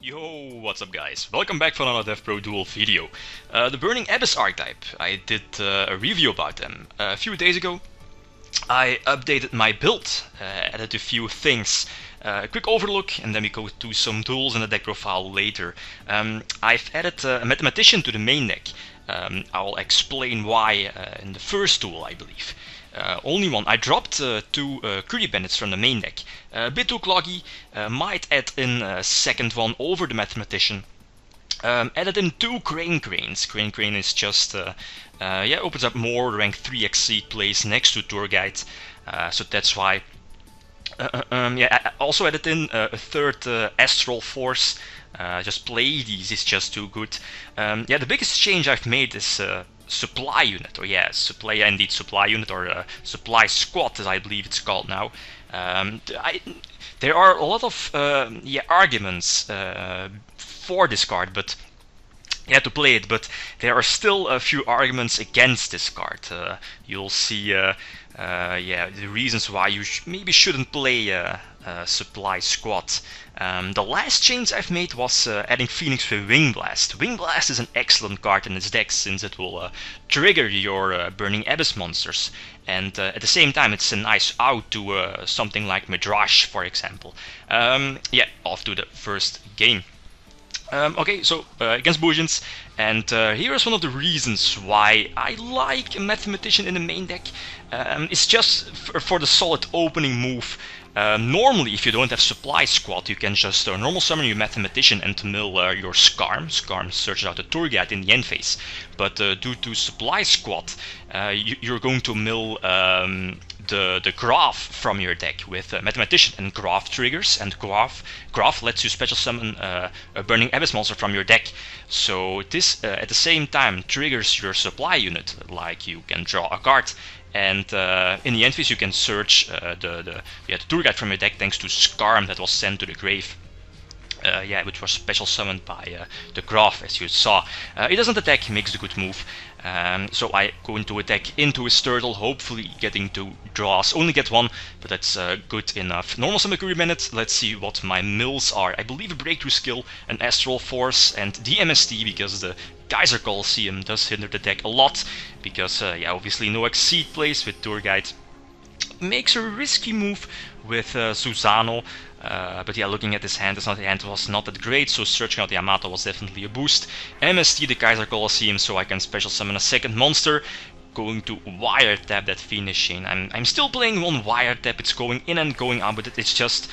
Yo, what's up guys? Welcome back for another DevPro Duel video. The Burning Abyss Archetype. I did a review about them a few days ago. I updated my build, added a few things, a quick overlook, and then we go to some tools in the deck profile later. I've added a Mathematician to the main deck. I'll explain why in the first tool, I believe. Only one. I dropped two Kuriboh from the main deck. A bit too cloggy, might add in a second one over the Mathematician. Added in two Cranes. Crane is just, opens up more rank 3 Exceed plays next to Tour Guide, so that's why. I also added in a third Astral Force. Just play these, it's just too good. The biggest change I've made is supply unit, or supply unit, or supply squad, as I believe it's called now. There are a lot of arguments for this card, but to play it, but there are still a few arguments against this card. You'll see the reasons why you maybe shouldn't play supply squad. The last change I've made was adding Phoenix with Wing Blast. Wing Blast is an excellent card in this deck since it will trigger your Burning Abyss monsters, and at the same time it's a nice out to something like Midrash, for example. Off to the first game. Against Bujins, and here is one of the reasons why I like a Mathematician in the main deck. It's just for the solid opening move. Normally, if you don't have Supply Squad, you can just normal summon your Mathematician and mill your Skarm. Skarm searches out the Tour Guide in the end phase. But due to Supply Squad, you're going to mill the Graph from your deck with Mathematician, and Graph triggers, and Graph lets you special summon a Burning Abyss monster from your deck. So this at the same time triggers your supply unit, like you can draw a card, and in the end phase you can search the Tour Guide from your deck thanks to Skarm that was sent to the grave. Which was special summoned by the Graph, as you saw. It doesn't attack, he makes the good move. So I go into attack into his turtle, hopefully getting 2 draws. Only get 1, but that's good enough. Normal summon minute. Let's see what my mills are. I believe a breakthrough skill, an Astral Force, and the MST, because the Geyser Colosseum does hinder the deck a lot. Because obviously no Exceed plays with Tour Guide. Makes a risky move with Susano. But looking at his hand, his hand was not that great, so searching out the Yamato was definitely a boost. MST the Geyser Colosseum, so I can special summon a second monster. Going to wiretap that Fiend Chain. I'm still playing one wiretap, it's going in and going out, but it's just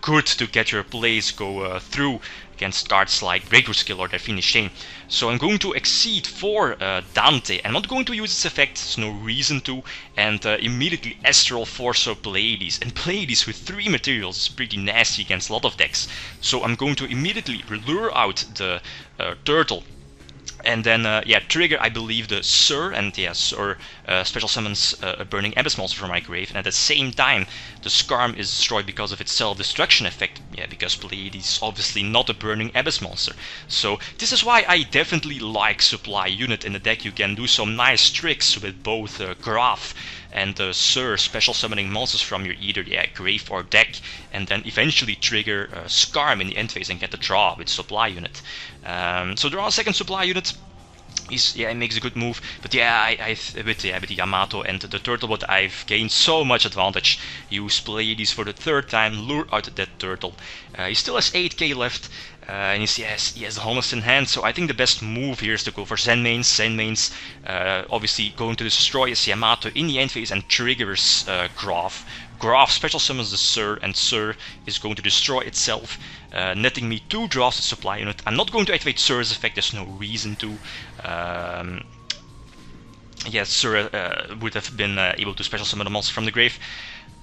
good to get your plays go through against cards like Breakthrough Skill or that Fiend Chain. So I'm going to Exceed for Dante. I'm not going to use its effect, there's no reason to, and immediately Astral Force or Pleiades. And Pleiades with 3 materials is pretty nasty against a lot of decks. So I'm going to immediately lure out the turtle. And then, trigger, I believe, the Sir, and Sir special summons a Burning Abyss monster from my grave, and at the same time, the Skarm is destroyed because of its self-destruction effect, because Pleiades is obviously not a Burning Abyss monster. So, this is why I definitely like Supply Unit in the deck. You can do some nice tricks with both Graph and Sir special summoning monsters from your either grave or deck, and then eventually trigger Skarm in the end phase and get the draw with Supply Unit. So draw a second Supply Unit. It makes a good move, but with the Yamato and the turtle, but I've gained so much advantage. Use Pleiades for the 3rd time, lure out that turtle. He still has 8k left, and he has the Honest in hand, so I think the best move here is to go for Zen mains. Obviously going to destroy his Yamato in the end phase and triggers Graph. Graph special summons the Sir, and Sir is going to destroy itself, netting me 2 draws to Supply Unit. I'm not going to activate Sir's effect, there's no reason to. Sir would have been able to special summon a monster from the grave.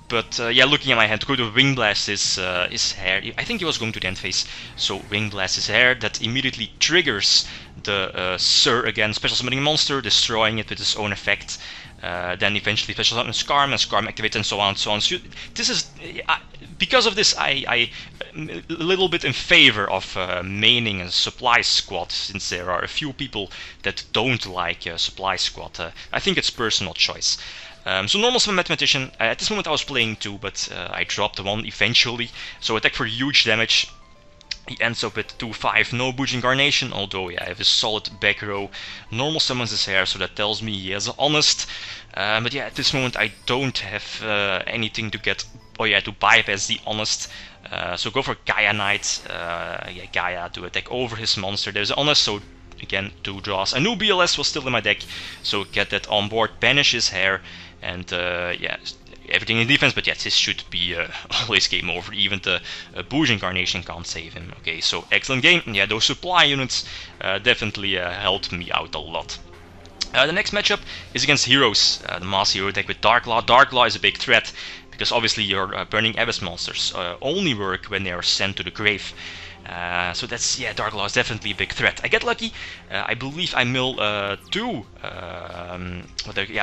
But looking at my hand, go to Wing Blast his hair. I think he was going to the end phase. So Wing Blast his hair, that immediately triggers the Sir again, special summoning a monster, destroying it with his own effect. Then eventually special summon Skarm, and Skarm activates, and so on and so on. So this is because of this, I a little bit in favor of maining a supply squad, since there are a few people that don't like supply squad. I think it's personal choice. So normal summon Mathematician. At this moment I was playing 2, but I dropped 1 eventually. So attack for huge damage. He ends up with 2-5, no Bujin Incarnation, although yeah, I have a solid back row. Normal summons his hair, so that tells me he is honest. But yeah, at this moment I don't have anything to get, to bypass the honest. So go for Gaia Knight, Gaia to attack over his monster. There's honest, so again 2 draws. A new BLS was still in my deck, so get that on board, banish his hair, and everything in defense, but yes, this should be always game over. Even the Bujin Incarnation can't save him. Okay, so excellent game. Yeah, those supply units definitely helped me out a lot. The next matchup is against Heroes, the Mass Hero deck with Darklaw. Darklaw is a big threat, because obviously your Burning Abyss monsters only work when they are sent to the grave. So that's, Darklaw is definitely a big threat. I get lucky. I believe I mill 2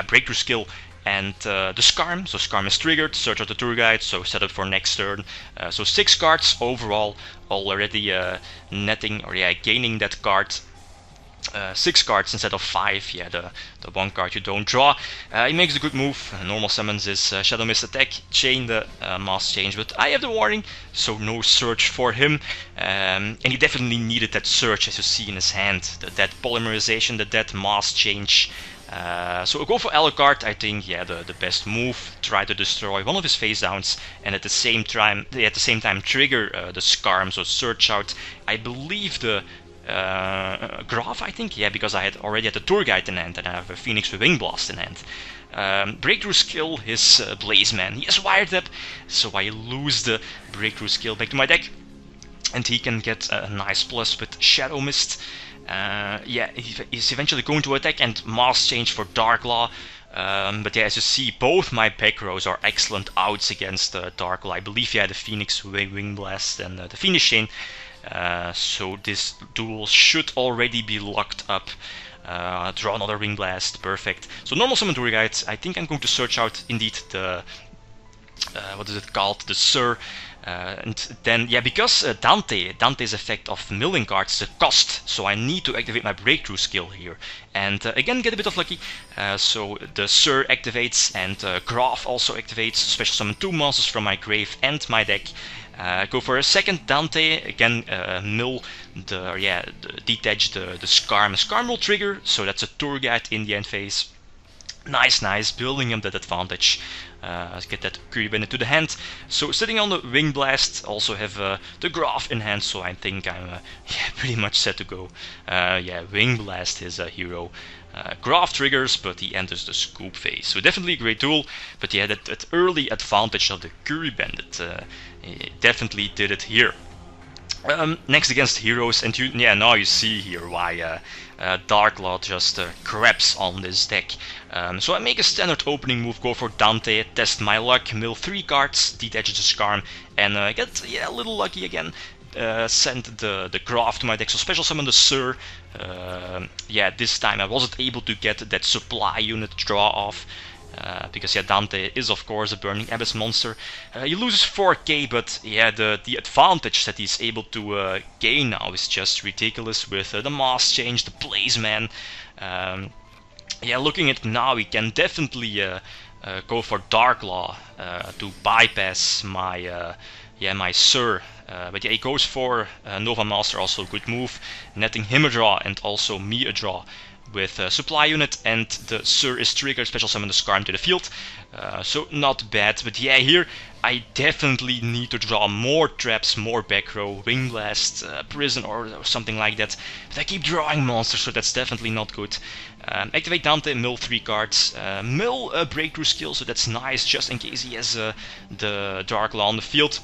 Breakthrough Skill and the Skarm. So Skarm is triggered, search out the tour guide, so set up for next turn. So 6 cards overall, already netting, or gaining that card. 6 cards instead of 5, the 1 card you don't draw. He makes a good move. Normal summons his Shadow Mist attack, chain the Mass Change, but I have the warning, so no search for him. And he definitely needed that search, as you see in his hand. That polymerization, that Mass Change. So I'll go for Alucard. I think the best move. Try to destroy one of his face downs, and at the same time trigger the Skarm. So search out, I believe, the Graph, I think, because I had already had the tour guide in hand, and I have a Phoenix with Wing Blast in hand. Breakthrough Skill, his Blaze Man, he is wired up, so I lose the Breakthrough Skill back to my deck, and he can get a nice plus with Shadow Mist. He's eventually going to attack and Mass Change for Darklaw. But as you see, both my back rows are excellent outs against Darklaw. I believe the Phoenix Wing Blast and the Phoenix Chain. So this duel should already be locked up. Draw another Wing Blast, perfect. So normal summon tour guide. I think I'm going to search out indeed the what is it called, the Sir. And then, because Dante's effect of milling cards is a cost, so I need to activate my Breakthrough Skill here. And again, get a bit of lucky. So the Sir activates, and Graph also activates. Special summon 2 monsters from my grave and my deck. Go for a second Dante, again mill detach the Skarm. Skarm will trigger, so that's a tour guide in the end phase. Nice, building him that advantage. Let's get that Kuriboh into the hand. So sitting on the Wing Blast, also have the Graph in hand, so I think I'm pretty much set to go. Wing Blast is a hero. Graph triggers, but he enters the scoop phase. So definitely a great tool, but that early advantage of the Kuriboh, it definitely did it here. Next against Heroes, and now you see here why Darklaw just craps on this deck. So I make a standard opening move, go for Dante, test my luck, mill 3 cards, detach the Skarm, and get a little lucky again. Send the Graph to my deck, so special summon the Sir. This time I wasn't able to get that supply unit draw off. Because Dante is of course a Burning Abyss monster. He loses 4k, but the advantage that he's able to gain now is just ridiculous with the Mass Change, the Blaze Man. Looking at it now, he can definitely go for Darklaw to bypass my my Sir. But he goes for Nova Master, also a good move, netting him a draw and also me a draw with supply unit, and the Sir is triggered, special summon the Skarm to the field. So not bad, but here I definitely need to draw more traps, more back row, Wing Blast, Prison or something like that. But I keep drawing monsters, so that's definitely not good. Activate Dante, mill 3 cards, mill a Breakthrough Skill, so that's nice, just in case he has the Darklaw on the field.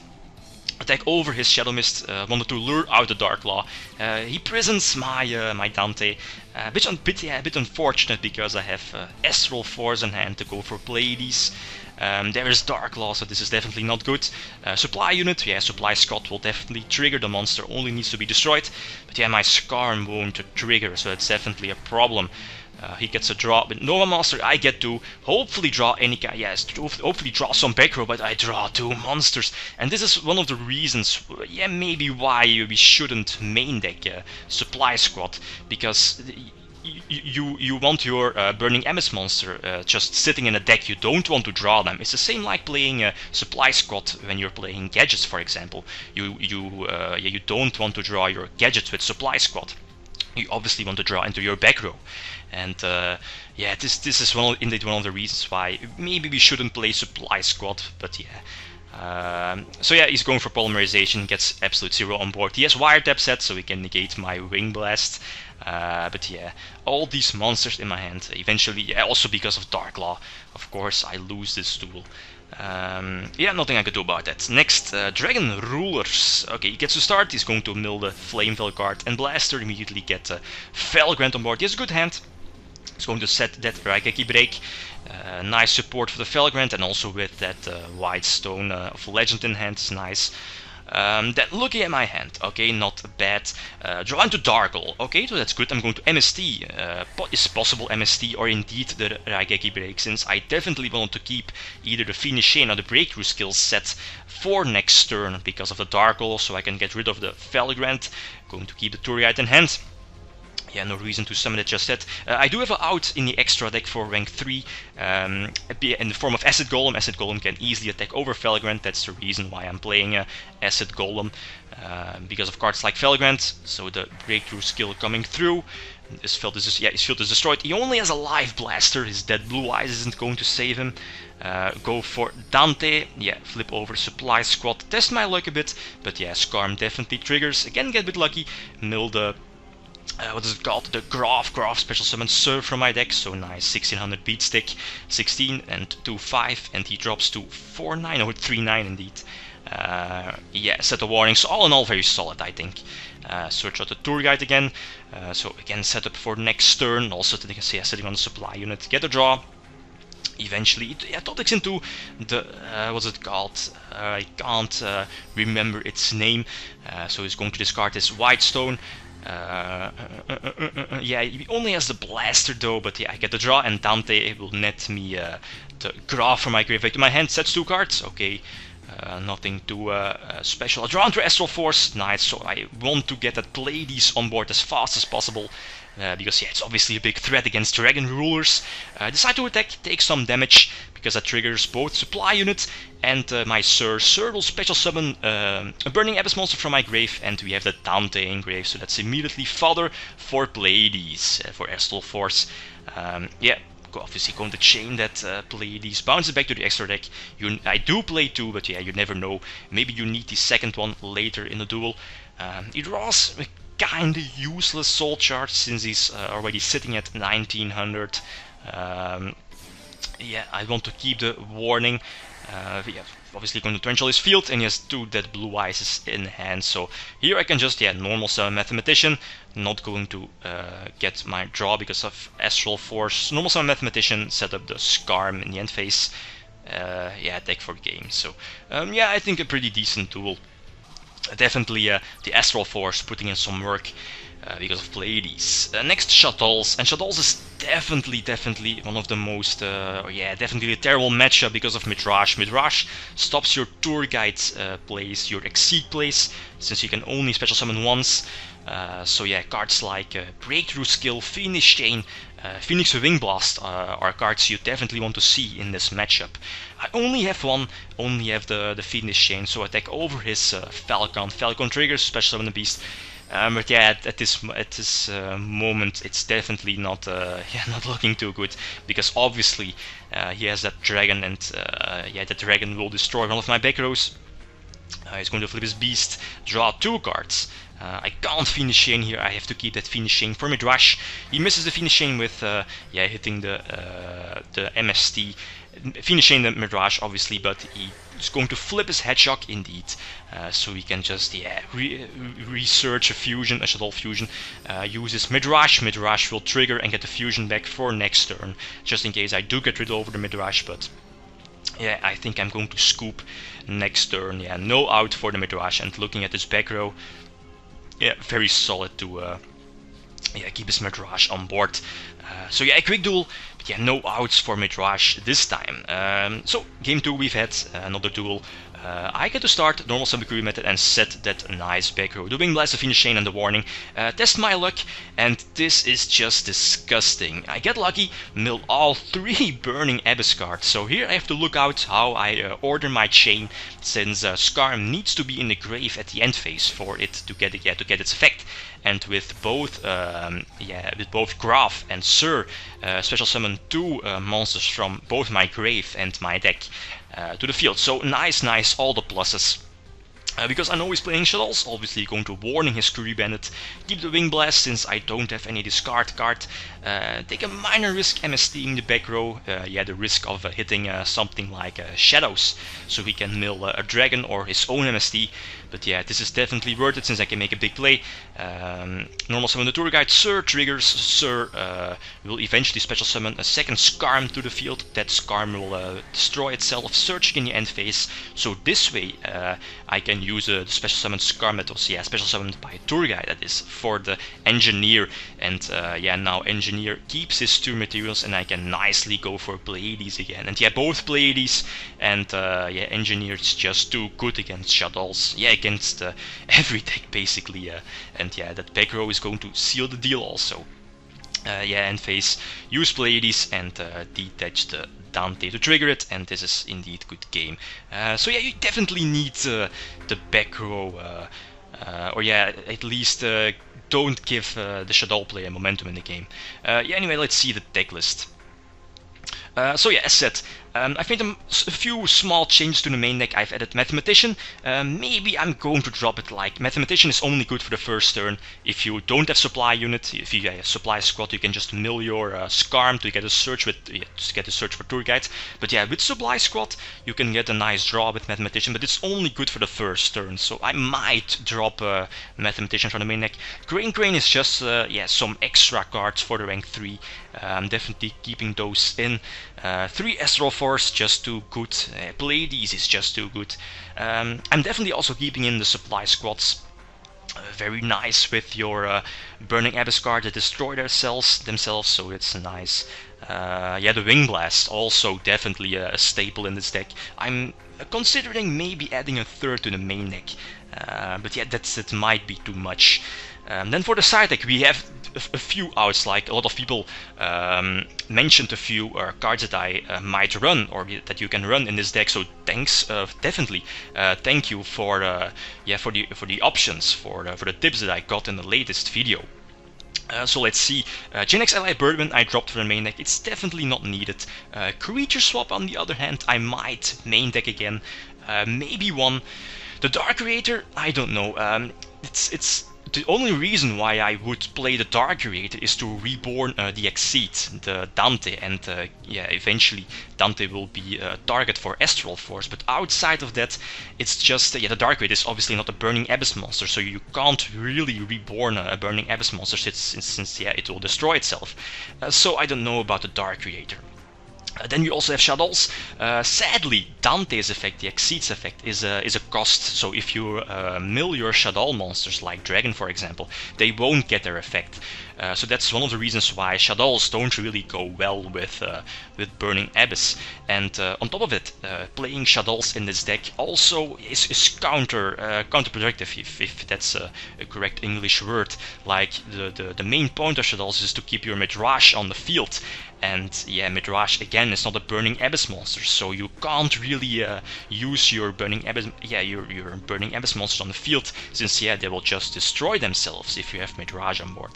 Attack over his Shadow Mist, wanted to lure out the Darklaw. He prisons my my Dante. A bit unfortunate, because I have Astral Force in hand to go for Pleiades. There is Darklaw, so this is definitely not good. Supply unit, Supply Scott will definitely trigger the monster, only needs to be destroyed. But my Skarm won't trigger, so that's definitely a problem. He gets a draw with Nova Master. I get to hopefully draw any guy. Hopefully draw some back row, but I draw 2 monsters. And this is one of the reasons, maybe why we shouldn't main deck Supply Squad. Because you want your Burning Abyss monster just sitting in a deck. You don't want to draw them. It's the same like playing a Supply Squad when you're playing gadgets, for example. You don't want to draw your gadgets with Supply Squad. You obviously want to draw into your back row. And yeah, this is indeed one of the reasons why maybe we shouldn't play Supply Squad, but yeah. So yeah, he's going for Polymerization, gets absolute 0 on board. He has Wiretap set, so he can negate my Wing Blast. But yeah, all these monsters in my hand. Eventually, yeah, also because of Dark Law, of course, I lose this duel. Yeah, nothing I could do about that. Next, Dragon Rulers. Okay, he gets to start. He's going to mill the Flamevell card and Blaster, immediately get Felgrant on board. He has a good hand. He's going to set that Raigeki Break. Nice support for the Felgrant, and also with that White Stone of Legend in hand is nice. Then looking at my hand, okay, not bad. Draw into Dargle, okay, so that's good. I'm going to MST. Is possible MST or indeed the Raigeki Break, since I definitely want to keep either the Fiendish Chain or the Breakthrough skill set for next turn because of the Dargle, so I can get rid of the Felgrant. Going to keep the Turiite in hand. Yeah, no reason to summon it just yet. I do have an out in the extra deck for rank 3 in the form of Acid Golem. Acid Golem can easily attack over Felgrant. That's the reason why I'm playing Acid Golem. Because of cards like Felgrant, so the Breakthrough skill coming through. His field is destroyed. He only has a Life Blaster. His dead Blue Eyes isn't going to save him. Go for Dante. Yeah, flip over Supply Squad. Test my luck a bit. But yeah, Skarm definitely triggers. Again, get a bit lucky. Mill the what is it called? The Graf special summon Serve from my deck. So nice, 1600 beat stick, 16 and 2-5, and he drops to 4-9 or 3-9 indeed. Yeah, set of warnings. All in all, very solid, I think. Search out the tour guide again. So again, set up for next turn. Also, you can see sitting on the supply unit. Get a draw. Eventually, it takes into the what's it called? I can't remember its name. So he's going to discard this White Stone. Yeah, he only has the Blaster though, but yeah, I get the draw, and Dante will net me the Graf from my grave back to my hand. Sets 2 cards, okay, nothing too special. I draw into Astral Force, nice, so I want to get that Pleiades on board as fast as possible. Because yeah, it's obviously a big threat against Dragon Rulers. Decide to attack, take some damage, because that triggers both Supply Unit and my Sir will special summon a Burning Abyss monster from my grave, and we have the Dante in grave, so that's immediately fodder for Pleiades, for Astral Force. Yeah, obviously going to chain that Pleiades, bounce it back to the extra deck. I do play 2, but yeah, you never know. Maybe you need the second one later in the duel. He draws kinda useless soul charge since he's already sitting at 1900. Yeah, I want to keep the warning. Yeah, obviously going to torrential his field, and he has 2 dead Blue Eyes in hand. So here I can just normal summon Mathematician. Not going to get my draw because of Astral Force. Normal summon Mathematician, set up the Skarm in the end phase. Yeah, deck for game. So yeah, I think a pretty decent duel. Definitely the Astral Force putting in some work because of Pleiades. Next, Shaddolls, and Shaddolls is definitely one of the most, yeah, definitely a terrible matchup because of Midrash. Midrash stops your Tour Guide plays, your Exceed plays, since you can only special summon once. So yeah, cards like Breakthrough Skill, Fiendish Chain, Phoenix Wing Blast are cards you definitely want to see in this matchup. I only have one, only have the Fiendish Chain, so attack over his Falcon. Falcon triggers, special summon the Beast. But yeah, at this moment, it's definitely not yeah, not looking too good, because obviously he has that dragon, and yeah, that dragon will destroy one of my back rows. He's going to flip his Beast, draw 2 cards. I can't Fiendish Chain here, I have to keep that Fiendish Chain for Midrash. He misses the Fiendish Chain with yeah, hitting the MST. Fiendish Chain the Midrash, obviously, but he's going to flip his Hedgehog indeed. So we can just, yeah, research a fusion, a Shadow fusion. Use his Midrash. Midrash will trigger and get the fusion back for next turn, just in case I do get rid over the Midrash, but yeah, I think I'm going to scoop next turn. Yeah, no out for the Midrash, and looking at this back row, yeah, very solid to yeah, keep his Midrash on board. So yeah, a quick duel, but yeah, no outs for Midrash this time. So game 2 we've had another duel. I get to start normal summon the Kuriboh method and set that nice back row. The Wing Blast, the Fiend Chain, and the Warning. Test my luck, and this is just disgusting. I get lucky, mill all 3 Burning Abyss cards. So here I have to look out how I order my chain, since Skarm needs to be in the grave at the end phase for it to get its effect. And with both Graf and Sir, special summon 2 monsters from both my grave and my deck to the field. So nice, all the pluses. Because I know he's playing Shaddolls, obviously going to Warning his Kuriboh Bandit, keep the Wing Blast since I don't have any discard card, take a minor risk MSTing the back row, the risk of hitting something like Shaddolls, so he can mill a dragon or his own MST, but yeah, this is definitely worth it since I can make a big play. Normal summon the Tour Guide, Sir triggers, Sir will eventually special summon a second Skarm to the field. That Skarm will destroy itself, searching in the end phase, so this way I can use the special summon Skarm that was special summoned by Tour Guide, that is, for the Engineer, and now Engineer keeps his 2 materials and I can nicely go for Pleiades again. And both Pleiades and Engineer is just too good against Shaddolls, against every deck basically, and that back row is going to seal the deal also. End phase, use Pleiades and detach the Dante to trigger it, and this is indeed good game. So you definitely need the back row, or at least don't give the Shaddolls player momentum in the game. Anyway, let's see the deck list. As said, I've made a few small changes to the main deck. I've added Mathematician. Maybe I'm going to drop it. Like, Mathematician is only good for the first turn. If you don't have supply unit, if you have supply squad, you can just mill your Skarm to get a search for Tour Guide. But with supply squad, you can get a nice draw with Mathematician, but it's only good for the first turn. So I might drop Mathematician from the main deck. Crane is just some extra cards for the rank 3. I'm definitely keeping those in. 3 Astral Force, just too good. Pleiades is just too good. I'm definitely also keeping in the supply squads. Very nice with your Burning Abyss card that destroy themselves, so it's nice. The Wing Blast, also definitely a staple in this deck. I'm considering maybe adding a 3rd to the main deck, but that might be too much. Then for the side deck, we have a few outs. Like, a lot of people mentioned a few cards that I might run, or that you can run in this deck. So thanks, definitely, thank you for the options, for the tips that I got in the latest video. So let's see, Gen X Ally Birdman I dropped for the main deck, it's definitely not needed. Creature Swap on the other hand, I might main deck again, maybe one. The Dark Creator, I don't know, it's the only reason why I would play the Dark Creator is to reborn the Exceed, the Dante, and eventually Dante will be a target for Astral Force, but outside of that, it's just, the Dark Creator is obviously not a Burning Abyss monster, so you can't really reborn a Burning Abyss monster since it will destroy itself. So I don't know about the Dark Creator. Then we also have Shaddolls. Sadly, Dante's effect, the Exceeds effect, is a cost. So if you mill your Shaddolls monsters, like Dragon for example, they won't get their effect. So that's one of the reasons why Shaddolls don't really go well with Burning Abyss. And on top of it, playing Shaddolls in this deck also is counterproductive, if that's a correct English word. Like, the main point of Shaddolls is to keep your Midrash on the field. And Midrash again is not a Burning Abyss monster, so you can't really use your Burning Abyss, your Burning Abyss monsters on the field, since they will just destroy themselves if you have Midrash on board.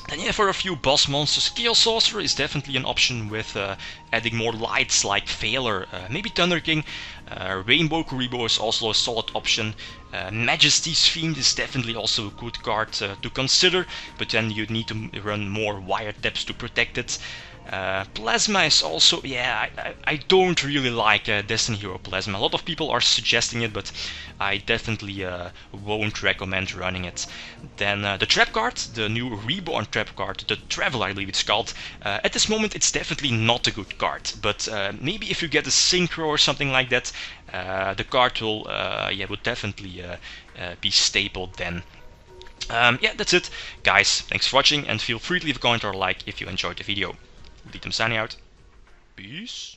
Then for a few boss monsters, Chaos Sorcerer is definitely an option with adding more lights like Veiler, maybe Thunder King. Rainbow Kuriboh is also a solid option. Majesty's Fiend is definitely also a good card to consider, but then you need to run more wiretaps to protect it. Plasma is also, I don't really like Destiny Hero Plasma. A lot of people are suggesting it, but I definitely won't recommend running it. Then the Trap card, the new Reborn Trap card, the Traveler I believe it's called. At this moment it's definitely not a good card, but maybe if you get a Synchro or something like that, the card will definitely be stapled then. That's it. Guys, thanks for watching, and feel free to leave a comment or a like if you enjoyed the video. Beatum signing out. Peace.